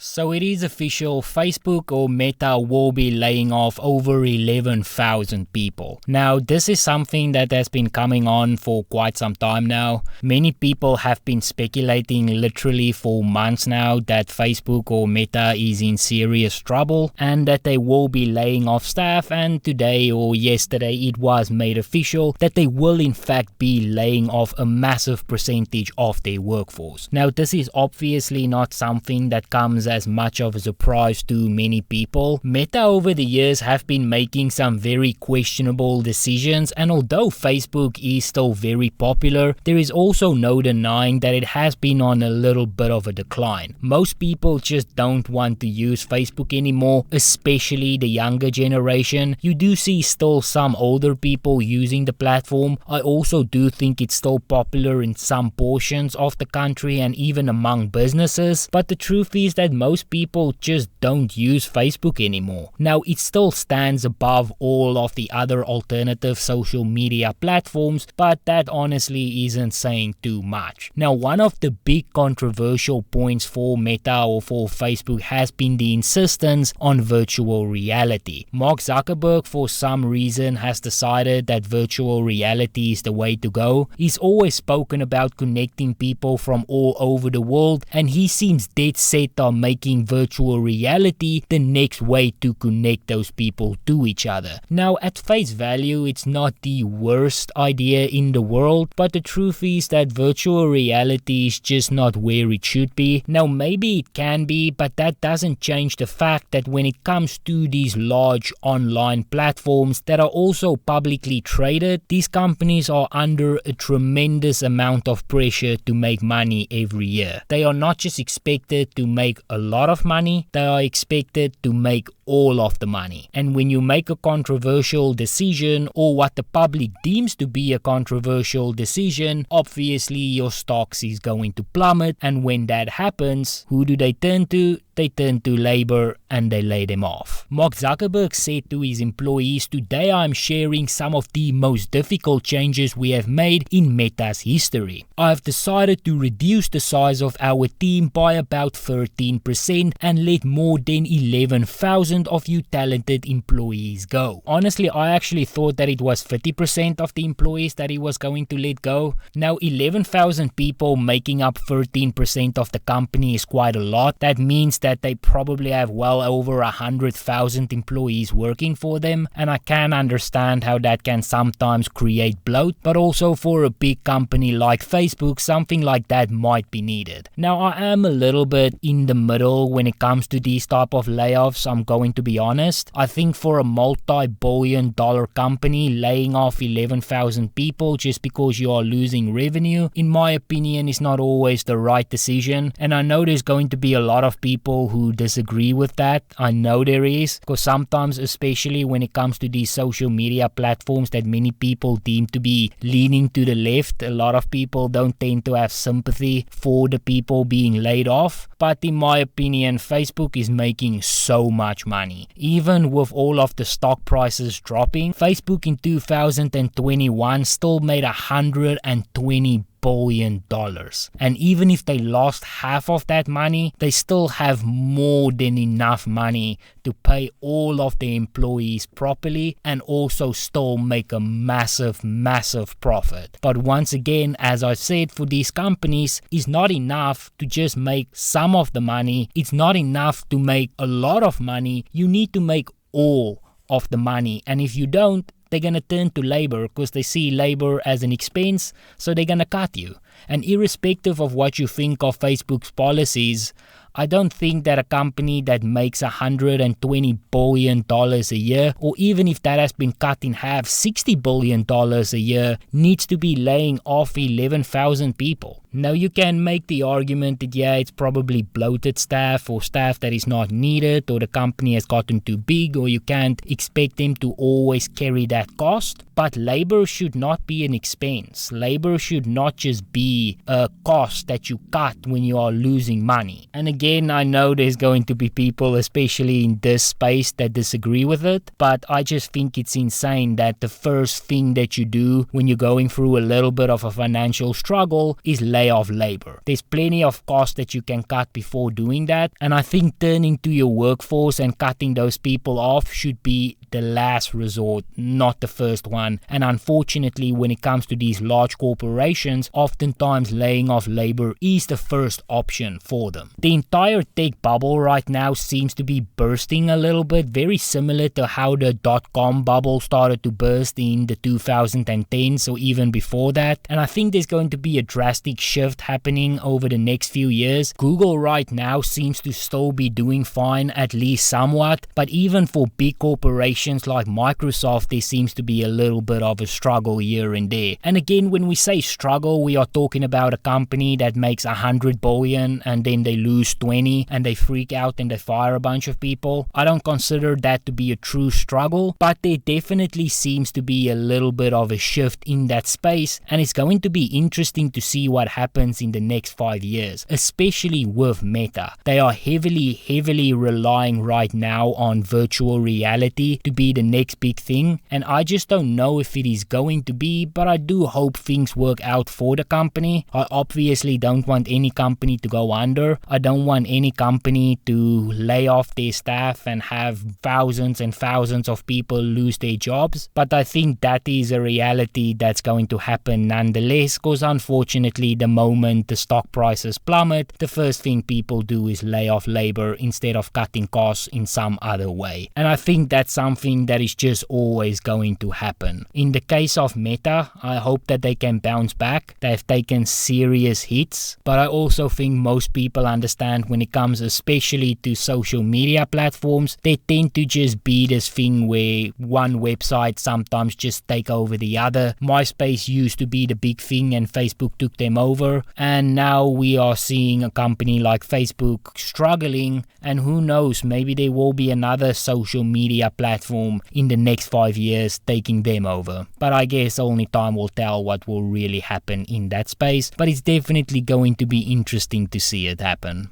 So it is official, Facebook or Meta will be laying off over 11,000 people. Now, this is something that has been coming on for quite some time now. Many people have been speculating literally for months now that Facebook or Meta is in serious trouble and that they will be laying off staff, and today or yesterday it was made official that they will in fact be laying off a massive percentage of their workforce. Now, this is obviously not something that comes as much of a surprise to many people. Meta over the years have been making some very questionable decisions, and although Facebook is still very popular, there is also no denying that it has been on a little bit of a decline. Most people just don't want to use Facebook anymore, especially the younger generation. You do see still some older people using the platform. I also do think it's still popular in some portions of the country and even among businesses, but the truth is that most people just don't use Facebook anymore. Now, it still stands above all of the other alternative social media platforms, but that honestly isn't saying too much. Now, one of the big controversial points for Meta or for Facebook has been the insistence on virtual reality. Mark Zuckerberg, for some reason, has decided that virtual reality is the way to go. He's always spoken about connecting people from all over the world, and he seems dead set on making virtual reality the next way to connect those people to each other. Now, at face value, it's not the worst idea in the world, but the truth is that virtual reality is just not where it should be. Now, maybe it can be, but that doesn't change the fact that when it comes to these large online platforms that are also publicly traded, these companies are under a tremendous amount of pressure to make money every year. They are not just expected to make a lot of money, they are expected to make all of the money. And when you make a controversial decision, or what the public deems to be a controversial decision, obviously your stocks is going to plummet, and when that happens, who do they turn to? They turn to labor and they lay them off. Mark Zuckerberg said to his employees, "Today I'm sharing some of the most difficult changes we have made in Meta's history. I've decided to reduce the size of our team by about 13% and let more than 11,000 of you talented employees go." Honestly, I actually thought that it was 50% of the employees that he was going to let go. Now, 11,000 people making up 13% of the company is quite a lot. That means that they probably have well over 100,000 employees working for them, and I can understand how that can sometimes create bloat, but also for a big company like Facebook, something like that might be needed. Now, I am a little bit in the middle when it comes to these type of layoffs, I'm going to be honest. I think for a multi-billion-dollar company, laying off 11,000 people just because you are losing revenue, in my opinion, is not always the right decision, and I know there's going to be a lot of people who disagree with that. I know there is, because sometimes, especially when it comes to these social media platforms that many people deem to be leaning to the left, a lot of people don't tend to have sympathy for the people being laid off. But in my opinion, Facebook is making so much money. Even with all of the stock prices dropping, Facebook in 2021 still made $120 billion. And even if they lost half of that money, they still have more than enough money to pay all of their employees properly and also still make a massive profit. But once again, as I said, for these companies, it's not enough to just make some of the money. It's not enough to make a lot of money. You need to make all of the money, and if you don't, they're going to turn to labor because they see labor as an expense, so they're going to cut you. And irrespective of what you think of Facebook's policies, I don't think that a company that makes $120 billion a year, or even if that has been cut in half, $60 billion a year, needs to be laying off 11,000 people. Now, you can make the argument that, yeah, it's probably bloated staff or staff that is not needed, or the company has gotten too big, or you can't expect them to always carry that cost. But labor should not be an expense. Labor should not just be a cost that you cut when you are losing money. And again, I know there's going to be people, especially in this space, that disagree with it, but I just think it's insane that the first thing that you do when you're going through a little bit of a financial struggle is lay off labor. There's plenty of costs that you can cut before doing that, and I think turning to your workforce and cutting those people off should be the last resort, not the first one. And unfortunately, when it comes to these large corporations, oftentimes laying off labor is the first option for them. The entire tech bubble right now seems to be bursting a little bit, very similar to how the dot-com bubble started to burst in the 2010s, or even before that. And I think there's going to be a drastic shift happening over the next few years. Google right now seems to still be doing fine, at least somewhat, but even for big corporations like Microsoft, there seems to be a little bit of a struggle here and there. And again, when we say struggle, we are talking about a company that makes 100 billion and then they lose 20 and they freak out and they fire a bunch of people. I don't consider that to be a true struggle, but there definitely seems to be a little bit of a shift in that space, and it's going to be interesting to see what happens in the next 5 years, especially with Meta. They are heavily relying right now on virtual reality to be the next big thing, and I just don't know if it is going to be, but I do hope things work out for the company. I obviously don't want any company to go under. I don't want any company to lay off their staff and have thousands and thousands of people lose their jobs, but I think that is a reality that's going to happen nonetheless, because unfortunately the moment the stock prices plummet, the first thing people do is lay off labor instead of cutting costs in some other way. And I think that's something that is just always going to happen. In the case of Meta, I hope that they can bounce back. They've taken serious hits, but I also think most people understand when it comes especially to social media platforms, they tend to just be this thing where one website sometimes just take over the other. MySpace used to be the big thing and Facebook took them over, and now we are seeing a company like Facebook struggling, and who knows, maybe there will be another social media platform in the next 5 years taking them over. But I guess only time will tell what will really happen in that space, but it's definitely going to be interesting to see it happen.